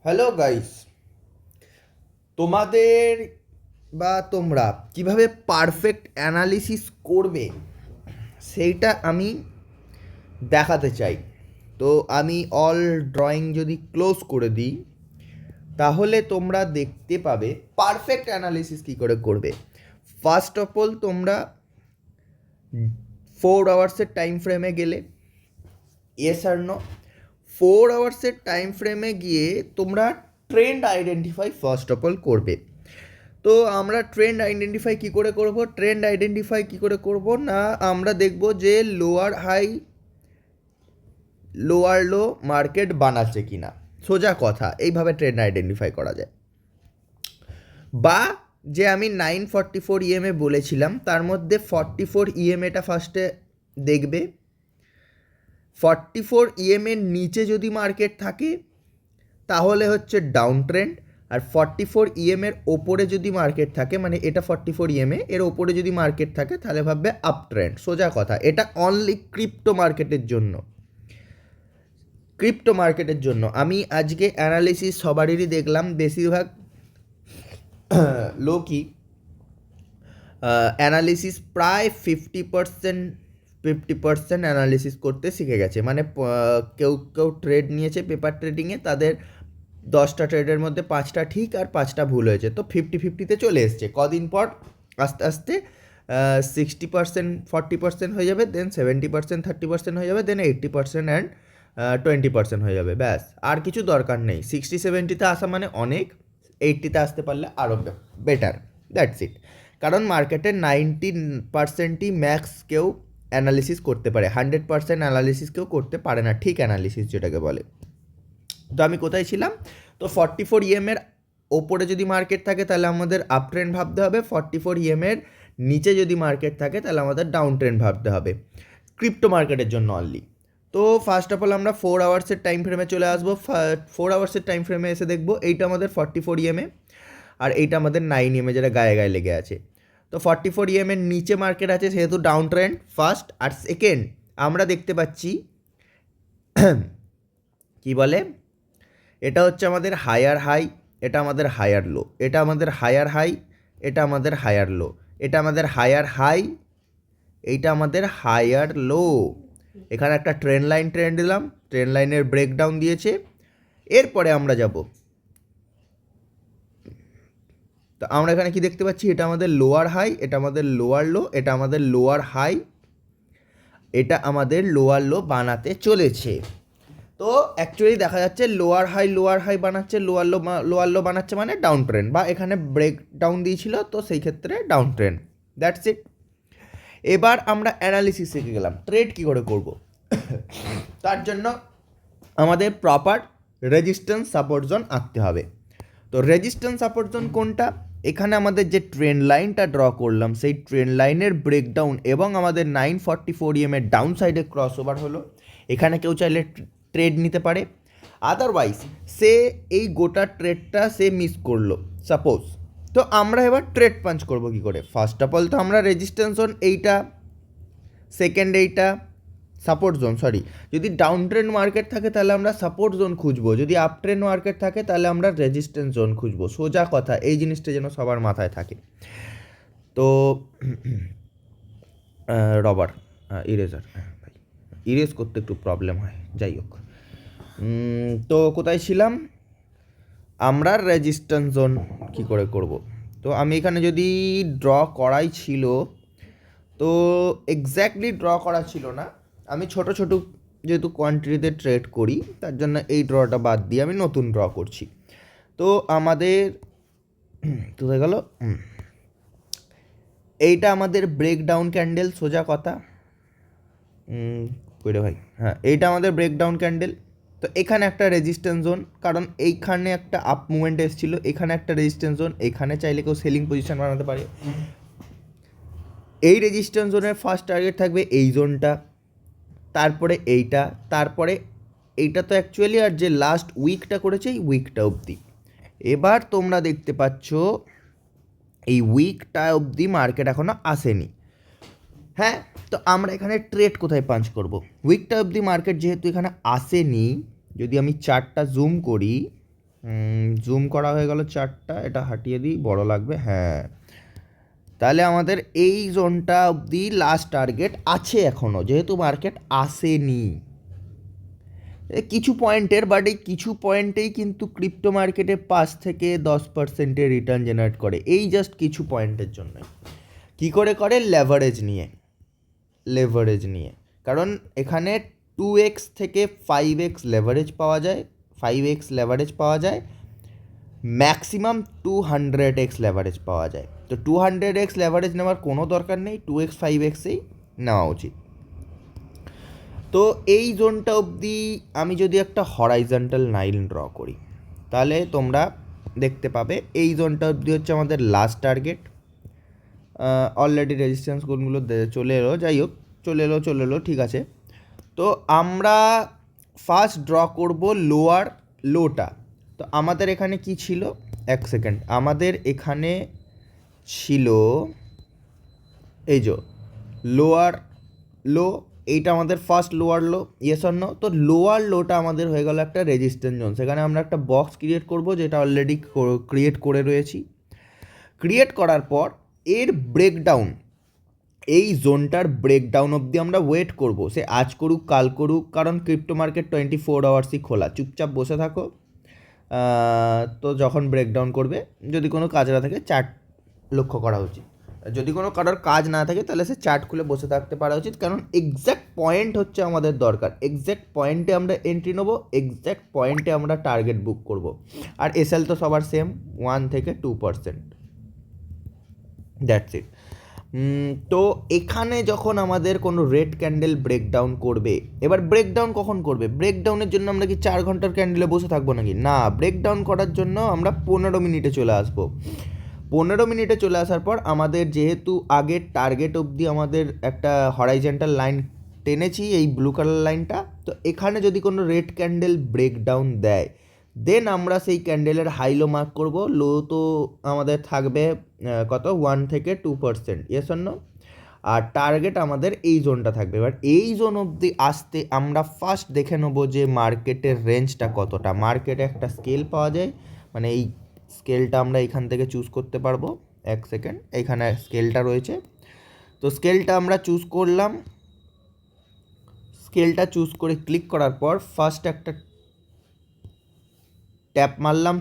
Hello guys, তোমাদের বা তোমরা কিভাবে পারফেক্ট অ্যানালিসিস করবে সেইটা আমি দেখাতে চাই। তো আমি অল ড্রয়িং যদি ক্লোজ করে দিই তাহলে তোমরা দেখতে পাবে পারফেক্ট অ্যানালিসিস কী করে করবে। ফার্স্ট অফ অল তোমরা 4 আওয়ার্সের টাইম ফ্রেমে গেলে, ইয়েস আর নো, 4 আওয়ার্সের টাইম ফ্রেমে গিয়ে তোমরা trend identify first of all করবে। তো আমরা ট্রেন্ড আইডেন্টিফাই কী করে করব? ট্রেন্ড আইডেন্টিফাই কী করে করব না, আমরা দেখব যে lower high lower low market বানাচ্ছে কি না। সোজা কথা, এইভাবে ট্রেন্ড আইডেন্টিফাই করা যায়। বা যে আমি 944 ইএমএ বলেছিলাম তার মধ্যে 44 ইএমএটা ফার্স্টে দেখবে। 44 ইএমএর নিচে যদি মার্কেট থাকে তাহলে হচ্ছে ডাউন ট্রেন্ড, আর 44 ইএমের ওপরে যদি মার্কেট থাকে, মানে এটা 44 ইএমএ এর ওপরে যদি মার্কেট থাকে তাহলে ভাববে আপ ট্রেন্ড। সোজা কথা, এটা অনলি ক্রিপ্টো মার্কেটের জন্য। ক্রিপ্টো মার্কেটের জন্য আমি আজকে অ্যানালিসিস সবারই দেখলাম, বেশিরভাগ লোকই অ্যানালিসিস প্রায় 50% অ্যানালিসিস করতে শিখে গেছে। মানে কেউ কেউ ট্রেড নিয়েছে পেপার ট্রেডিংয়ে, তাদের 10টা ট্রেডের মধ্যে 5টা ঠিক আর 5টা ভুল হয়েছে, তো 50-50-তে চলে এসছে। কদিন পর আস্তে আস্তে 60% 40% হয়ে যাবে, দেন 70% 30% হয়ে যাবে, দেন 80% অ্যান্ড 20% হয়ে যাবে। ব্যাস, আর কিছু দরকার নেই। 60-70-তে আসা মানে অনেক, 80-তে আসতে পারলে আরও বেটার। That's it. কারণ মার্কেটের 90%ই ম্যাক্স কেউ অ্যানালিসিস করতে পারে, 100% অ্যানালিসিস কেউ করতে পারে না, ঠিক অ্যানালিসিস যেটাকে বলে। তো আমি কোথায় ছিলাম? তো 44 ইএমের ওপরে যদি মার্কেট থাকে তাহলে আমাদের আপ ট্রেন্ড ভাবতে হবে, 44 ইএমের নিচে যদি মার্কেট থাকে তাহলে আমাদের ডাউন ট্রেন্ড ভাবতে হবে, ক্রিপ্টো মার্কেটের জন্য অনলি। তো ফার্স্ট অফ অল আমরা 4 আওয়ার্সের টাইম ফ্রেমে চলে আসবো। 4 আওয়ার্সের টাইম ফ্রেমে এসে দেখবো এইটা আমাদের 44 ইএমএ আর এইটা আমাদের 9 ইএমএ, যেটা গায়ে গায়ে লেগে আছে। তো 44 ইএমের নিচে মার্কেট আছে সেহেতু ডাউন ট্রেন্ড ফার্স্ট। আর সেকেন্ড আমরা দেখতে পাচ্ছি কি বলে, এটা হচ্ছে আমাদের হায়ার হাই, এটা আমাদের হায়ার লো, এটা আমাদের হায়ার হাই, এটা আমাদের হায়ার লো, এটা আমাদের হায়ার হাই, এইটা আমাদের হায়ার লো। এখানে একটা ট্রেন্ড দিলাম, ট্রেন্ড লাইনের ব্রেকডাউন দিয়েছে। এরপরে আমরা যাব, তো আমরা এখানে কি দেখতে পাচ্ছি, এটা আমাদের লোয়ার হাই, এটা আমাদের লোয়ার লো, এটা আমাদের লোয়ার হাই, এটা আমাদের লোয়ার লো বানাতে চলেছে। তো অ্যাকচুয়ালি দেখা যাচ্ছে লোয়ার হাই বানাচ্ছে, লোয়ার লো বানাচ্ছে, মানে ডাউন ট্রেন্ড, বা এখানে ব্রেক ডাউন দিয়েছিল তো সেই ক্ষেত্রে ডাউন ট্রেন্ড। That's it. এবার আমরা অ্যানালিসিস শিখে গেলাম ট্রেড কী করে করব। তার জন্য আমাদের প্রপার রেজিস্ট্যান্স সাপোর্ট জোন আঁকতে হবে। তো রেজিস্ট্যান্স সাপোর্ট জোন কোনটা? এখানে আমাদের যে ট্রেন্ড লাইনটা ড্র করলাম সেই ট্রেন্ড লাইনের ব্রেকডাউন এবং আমাদের 944 ইএমের ডাউন সাইডে ক্রস ওভার হলো। এখানে কেউ চাইলে ট্রেড নিতে পারে, আদারওয়াইজ সে এই গোটা ট্রেডটা সে মিস করলো সাপোজ। তো আমরা এবার ট্রেড পাঞ্চ করবো কী করে? ফার্স্ট অফ অল তো আমরা রেজিস্ট্যান্স জোন এইটা, সেকেন্ড এইটা সাপোর্ট জোন, সরি, যদি ডাউন ট্রেন্ড মার্কেট থাকে তাহলে আমরা সাপোর্ট জোন খুঁজবো, যদি আপ ট্রেন্ড মার্কেট থাকে তাহলে আমরা রেজিস্ট্যান্স জোন খুঁজবো। সোজা কথা, এই জিনিসটা যেন সবার মাথায় থাকে। তো রবার, ইরেজার, ভাই ইরেজ করতে একটু প্রবলেম হয়, যাই হোক। তো কোথায় ছিলাম আমরা? রেজিস্ট্যান্স জোন কী করে করব? তো আমি এখানে যদি ড্র করাই ছিল, তো এক্স্যাক্টলি ড্র করা ছিল না, আমি ছোট ছোট যেহেতু কোয়ান্টিটিতে ট্রেড করি তার জন্য এই ড্রটা বাদ দিয়ে আমি নতুন ড্র করছি। তো আমাদের কোথায় গেল, এইটা আমাদের ব্রেকডাউন ক্যান্ডেল, সোজা কথা। কইরে ভাই, হ্যাঁ এইটা আমাদের ব্রেকডাউন ক্যান্ডেল। তো এখানে একটা রেজিস্ট্যান্স জোন, কারণ এইখানে একটা আপ মুভমেন্ট এসেছিলো, এখানে একটা রেজিস্ট্যান্স জোন, এখানে চাইলে কেউ সেলিং পজিশন বানাতে পারে। এই রেজিস্ট্যান্স জোনের ফার্স্ট টার্গেট থাকবে এই জোনটা, তারপরে এইটা, তারপরে এইটা তো অ্যাকচুয়ালি আর যে লাস্ট উইকটা করেছে এই উইকটা অবধি। এবার তোমরা দেখতে পাচ্ছ এই উইকটা অবধি মার্কেট এখনও আসেনি। হ্যাঁ, তো আমরা এখানে ট্রেড কোথায় পাঞ্চ করব? উইকটা অবধি মার্কেট যেহেতু এখানে আসেনি, যদি আমি চার্টটা জুম করি জুম করা হয়ে গেল চারটা, এটা হাটিয়ে দিই, বড় লাগবে, হ্যাঁ। তাহলে আমাদের এই জোনটা অবধি লাস্ট টার্গেট আছে এখনও, যেহেতু মার্কেট আসেনি কিছু পয়েন্টের, বাট এই কিছু পয়েন্টেই কিন্তু ক্রিপ্টো মার্কেটে 5 থেকে 10% রিটার্ন জেনারেট করে, এই জাস্ট কিছু পয়েন্টের জন্য। কী করে করে? লেভারেজ নিয়ে। কারণ এখানে 2x থেকে 5x লেভারেজ পাওয়া যায়, 5x লেভারেজ পাওয়া যায়, ম্যাক্সিমাম 200x লেভারেজ পাওয়া যায়। তো 200x লেভারেজ নেওয়ার কোনো দরকার নেই, 2x 5xই নেওয়া উচিত। তো এই জোনটা অবধি আমি যদি একটা হরাইজন্টাল লাইন ড্র করি, তাহলে তোমরা দেখতে পাবে এই জোনটা অবধি হচ্ছে আমাদের লাস্ট টার্গেট। অলরেডি রেজিস্ট্যান্স কোনগুলো চলে এলো, যাই হোক, চলে এলো, ঠিক আছে। তো আমরা ফার্স্ট ড্র করব লোয়ার লোটা। তো আমাদের এখানে কি ছিল, এক সেকেন্ড, আমাদের এখানে ছিল এই যে লোয়ার লো, এইটা আমাদের first lower low, yes or no? তো লোয়ার লোটা আমাদের হয়ে গেল একটা রেজিস্ট্যান্স জোন, সেখানে আমরা একটা বক্স ক্রিয়েট করব, যেটা অলরেডি ক্রিয়েট করে রয়েছি। ক্রিয়েট করার পর এর ব্রেকডাউন, এই জোনটার ব্রেকডাউন অবধি আমরা ওয়েট করব, সে আজ করুক কাল করুক, কারণ ক্রিপ্টো মার্কেট 24 আওয়ার্সই খোলা, চুপচাপ বসে থাকো। তো যখন ব্রেকডাউন করবে, যদি কোনো কাজ না থাকে চার্ট লক্ষ্য করা উচিত, যদি কোনো কারোর কাজ না থাকে তাহলে সে চার্ট খুলে বসে থাকতে পারা উচিত, কারণ এক্স্যাক্ট পয়েন্ট হচ্ছে আমাদের দরকার, এক্স্যাক্ট পয়েন্টে আমরা এন্ট্রি নেবো, এক্স্যাক্ট পয়েন্টে আমরা টার্গেট বুক করব। আর এসএল তো সবার সেম, 1 থেকে 2%, দ্যাটস ইট। তো এখানে যখন আমাদের কোনো রেড ক্যান্ডেল ব্রেকডাউন করবে, এবার ব্রেকডাউন কখন করবে? ব্রেকডাউনের জন্য আমরা কি 4 ঘন্টার ক্যান্ডেলে বসে থাকবো নাকি? না, ব্রেকডাউন করার জন্য আমরা 15 মিনিটে চলে আসবো। 15 মিনিটে চলে আসার পর আমাদের যেহেতু আগের টার্গেট অবধি আমাদের একটা হরাইজন্টাল লাইন টেনেছি, এই ব্লু কালার লাইনটা, তো এখানে যদি কোনো রেড ক্যান্ডেল ব্রেকডাউন দেয়, দেন আমরা সেই ক্যান্ডেলের হাইলো মার্ক করব, লো তো আমাদের থাকবে কত, 1 থেকে 2%, ইয়েস অর নো? আর টার্গেট আমাদের এই জোনটা থাকবে। এবার এই জোন অবধি আসতে আমরা ফার্স্ট দেখে নেবো যে মার্কেটের রেঞ্জটা কতটা। মার্কেটে একটা স্কেল পাওয়া যায়, মানে এই স্কেলটা আমরা এখান থেকে চুজ করতে পারবো, এক সেকেন্ড, এখানে স্কেলটা রয়েছে, তো স্কেলটা আমরা চুজ করলাম। স্কেলটা চুজ করে ক্লিক করার পর ফার্স্ট একটা ট্যাপ মারলাম,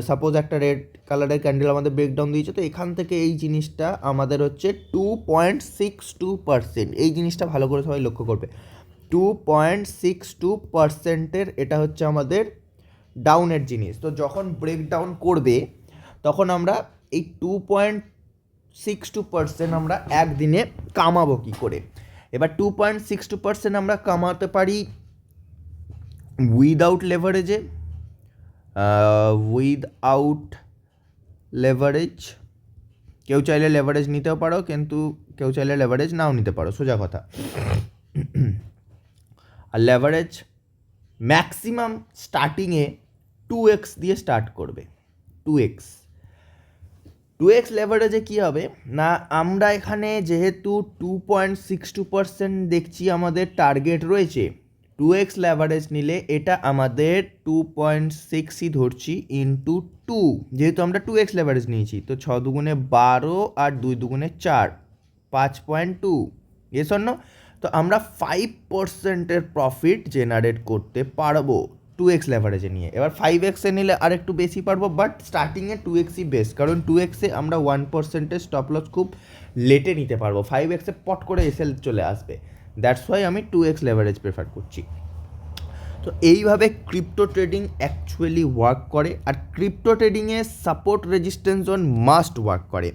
সাপোজ একটা রেড কালারের ক্যান্ডেল আমাদের ব্রেকডাউন দিয়েছে, তো এখান থেকে এই জিনিসটা আমাদের হচ্ছে 2.62%, এই জিনিসটা ভালো করে সবাই লক্ষ্য করবে, 2.62%-এর এটা হচ্ছে আমাদের ডাউনের জিনিস। তো যখন ব্রেকডাউন করবে তখন আমরা এই 2.62% আমরা একদিনে কামাবো কী করে? এবার 2.62% আমরা কামাতে পারি উইদাউট লেভারেজে, উইদাউট লেভারেজ, কেউ চাইলে লেভারেজ নিতেও পারো, কিন্তু কেউ চাইলে লেভারেজ নাও নিতে পারো, সোজা কথা। আর লেভারেজ ম্যাক্সিমাম স্টার্টিংয়ে 2x দিয়ে স্টার্ট করবে, 2x লেভারেজে কী হবে না, আমরা এখানে যেহেতু 2.62% দেখছি আমাদের টার্গেট রয়েছে, 2x লেভারেজ নিলে এটা আমাদের 2.6ই ধরছি ইন্টু 2, যেহেতু আমরা 2x লেভারেজ নিয়েছি, তো 6 দুগুণে 12 আর 2 দুগুণে 4, 5.2, এস অন্য। তো আমরা 5%-এর প্রফিট জেনারেট করতে পারবো 2x লেভারেজে নিয়ে। এবার 5x-এ নিলে আর একটু বেশি পারবো, বাট স্টার্টিংয়ে 2xই বেস্ট, কারণ 2x-এ আমরা 1%-এর স্টপ লস খুব লেটে নিতে পারবো, 5x-এ পট করে এসএল চলে আসবে, দ্যাটস ওয়াই আমি 2x লেভারেজ প্রেফার করছি। তো এইভাবে ক্রিপ্টো ট্রেডিং অ্যাকচুয়ালি ওয়ার্ক করে, আর ক্রিপ্টো ট্রেডিংয়ে support resistance zone must work করে।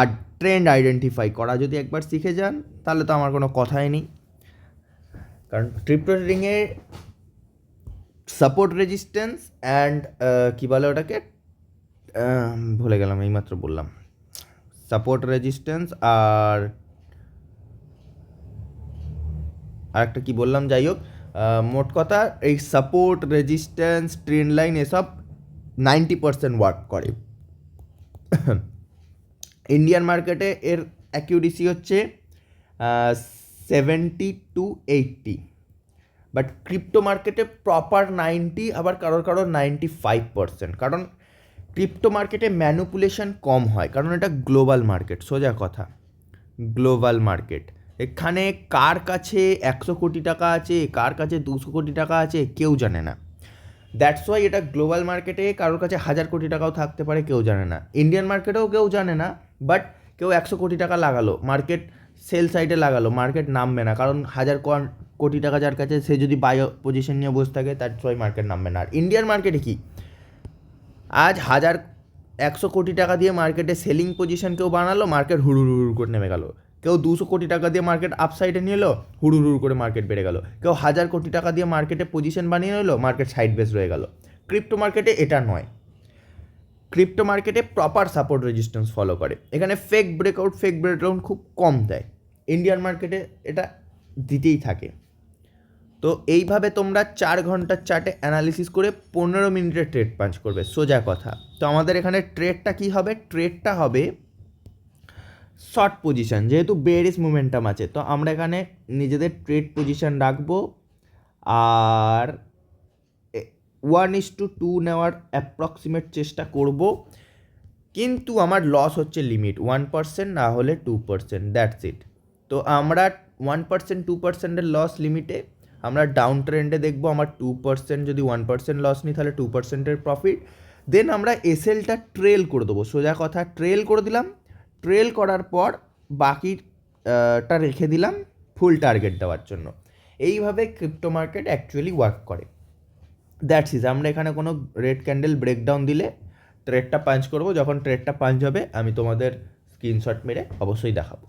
আর ট্রেন্ড আইডেন্টিফাই করা যদি একবার শিখে যান তাহলে তো আমার কোনো কথাই নেই, কারণ ক্রিপ্টো ট্রেডিংয়ে সাপোর্ট রেজিস্ট্যান্স অ্যান্ড কী বলে ওটাকে, ভুলে গেলাম, এইমাত্র বললাম, সাপোর্ট রেজিস্ট্যান্স আর একটা কী বললাম, যাই হোক, মোট কথা এই সাপোর্ট রেজিস্ট্যান্স ট্রেন্ড লাইন এসব 90% ওয়ার্ক করে। ইন্ডিয়ান মার্কেটে এর অ্যাকিউরেসি হচ্ছে 70 to 80, বাট ক্রিপ্টো মার্কেটে প্রপার 90, আবার কারোর 95%, কারণ ক্রিপ্টো মার্কেটে ম্যানুপুলেশন কম হয়, কারণ এটা গ্লোবাল মার্কেট, সোজা কথা গ্লোবাল মার্কেট। এখানে কার কাছে 100 কোটি টাকা আছে, কার কাছে 200 কোটি টাকা আছে, কেউ জানে না। দ্যাটস ওয়াই এটা গ্লোবাল মার্কেটে কারোর কাছে 1000 কোটি টাকাও থাকতে পারে, কেউ জানে না। ইন্ডিয়ান মার্কেটেও কেউ জানে না, বাট কেউ 100 কোটি টাকা লাগালো, মার্কেট সেল সাইডে লাগালো, মার্কেট নামবে না, কারণ 1000 কোটি টাকা যার কাছে, সে যদি বাই পজিশন নিয়ে বসে থাকে, তার সবাই মার্কেট নামবে না। আর ইন্ডিয়ান মার্কেটে কি, আজ 100 কোটি টাকা দিয়ে মার্কেটে সেলিং পজিশন কেউ বানালো, মার্কেট হুড়ুর করে নেমে গেল। কেউ 200 কোটি টাকা দিয়ে মার্কেট আপসাইডে নিয়ে এলো, হুড়ুর করে মার্কেট বেড়ে গেল। কেউ 1000 কোটি টাকা দিয়ে মার্কেটে পজিশন বানিয়ে নিলো, মার্কেট সাইড বেস রয়ে গেল। ক্রিপ্টো মার্কেটে এটা নয়। ক্রিপ্টো মার্কেটে প্রপার সাপোর্ট রেজিস্ট্যান্স ফলো করে, এখানে ফেক ব্রেকআউট খুব কম দেয়। ইন্ডিয়ান মার্কেটে এটা দিতেই থাকে। তো এইভাবে তোমরা 4 ঘন্টার চার্টে অ্যানালিসিস করে 15 মিনিটে ট্রেড পাঞ্চ করবে, সোজা কথা। তো আমাদের এখানে ট্রেডটা কী হবে, ট্রেডটা হবে শর্ট পজিশন, যেহেতু বেয়ারিশ মোমেন্টাম আছে, তো আমরা এখানে নিজেদের ট্রেড পজিশন রাখবো, আর 1:2 নেওয়ার অ্যাপ্রক্সিমেট চেষ্টা করব। কিন্তু আমার লস হচ্ছে লিমিট 1%, না হলে 2%, দ্যাটস ইট। তো আমরা 1% 2%-এর লস লিমিটে আমরা ডাউন ট্রেন্ডে দেখবো, আমার 2%, যদি 1% লস নিই তাহলে 2%-এর প্রফিট। দেন আমরা এসএলটা ট্রেল করে দেবো, সোজা কথা ট্রেল করে দিলাম। ট্রেল করার পর বাকিটা রেখে দিলাম ফুল টার্গেট দেওয়ার জন্য। এইভাবে ক্রিপ্টো মার্কেট অ্যাকচুয়ালি ওয়ার্ক করে। That's is. আমরা এখানে কোনো রেড ক্যান্ডেল ব্রেকডাউন দিলে ট্রেডটা পাঞ্চ করবো, যখন ট্রেডটা পাঞ্চ হবে আমি তোমাদের স্ক্রিনশট মেরে অবশ্যই দেখাবো।